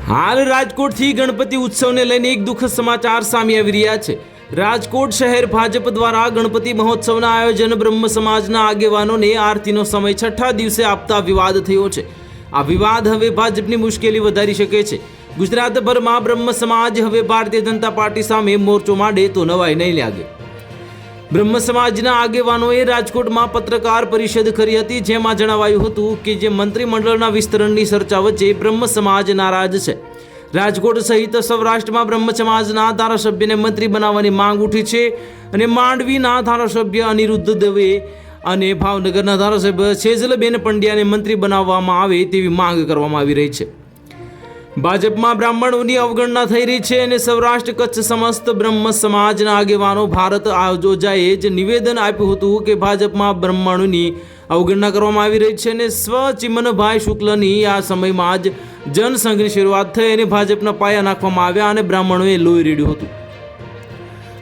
હાલ રાજકોટથી ગણપતિ ઉત્સવને લઈને એક દુઃખદ સમાચાર સામે આવી રહ્યા છે। રાજકોટ શહેર ભાજપ દ્વારા ગણપતિ મહોત્સવના આયોજન બ્રહ્મ સમાજના આગેવાનોને આરતીનો સમય છઠ્ઠા દિવસે આપતા વિવાદ થયો છે। આ વિવાદ હવે ભાજપની મુશ્કેલી વધારી શકે છે। ગુજરાતભરમાં બ્રહ્મ સમાજ હવે ભારતીય જનતા પાર્ટી સામે મોરચો માંડે તો નવાઈ નહીં લાગે। બ્રહ્મ સમાજના આગેવાનોએ રાજકોટમાં પત્રકાર પરિષદ કરી હતી, જેમાં જણાવાયું હતું કે જે મંત્રીમંડળના વિસ્તરણની ચર્ચા વચ્ચે બ્રહ્મ સમાજ નારાજ છે। રાજકોટ સહિત સૌરાષ્ટ્રમાં બ્રહ્મ સમાજના ધારાસભ્યને મંત્રી બનાવવાની માંગ ઉઠી છે અને માંડવીના ધારાસભ્ય અનિરુદ્ધ દવે અને ભાવનગરના ધારાસભ્ય સેજલબેન પંડ્યાને મંત્રી બનાવવામાં આવે તેવી માંગ કરવામાં આવી રહી છે। ભાજપમાં બ્રાહ્મણોની અવગણના થઈ રહી છે અને સૌરાષ્ટ્ર કચ્છ સમસ્ત બ્રહ્મ સમાજના આગેવાનો ભારત આયોજાએ જ નિવેદન આપ્યું હતું કે ભાજપમાં બ્રાહ્મણોની અવગણના કરવામાં આવી રહી છે અને ચિમનભાઈ શુક્લની આ સમયમાં જ જનસંઘની શરૂઆત થઈ અને ભાજપના પાયા નાખવામાં આવ્યા અને બ્રાહ્મણોએ લોહી રેડ્યું હતું।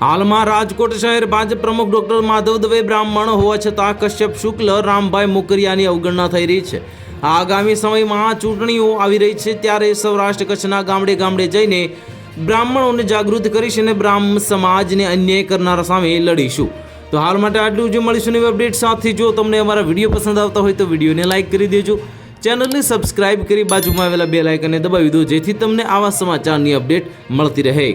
હાલમાં રાજકોટ શહેર ભાજપ પ્રમુખ ડોક્ટર માધવ દવે બ્રાહ્મણ હોવા છતાં કશ્યપ શુક્લ, રામભાઈ મોકરિયાની અવગણના થઈ રહી છે। આગામી સમયમાં ચૂંટણીઓ આવી રહી છે, ત્યારે સૌરાષ્ટ્ર કચ્છના ગામડે ગામડે જઈને બ્રાહ્મણોને જાગૃત કરીશ અને બ્રાહ્મ સમાજને અન્યાય કરનારા સામે લડીશું। તો હાલ માટે આટલું જ, મળીશું નવી અપડેટ સાથે। જો તમને અમારા વિડીયો પસંદ આવતા હોય તો વિડીયોને લાઇક કરી દેજો, ચેનલને સબસ્ક્રાઇબ કરી બાજુમાં આવેલા બેલ આઇકનને દબાવી દો, જેથી તમને આવા સમાચારની અપડેટ મળતી રહે।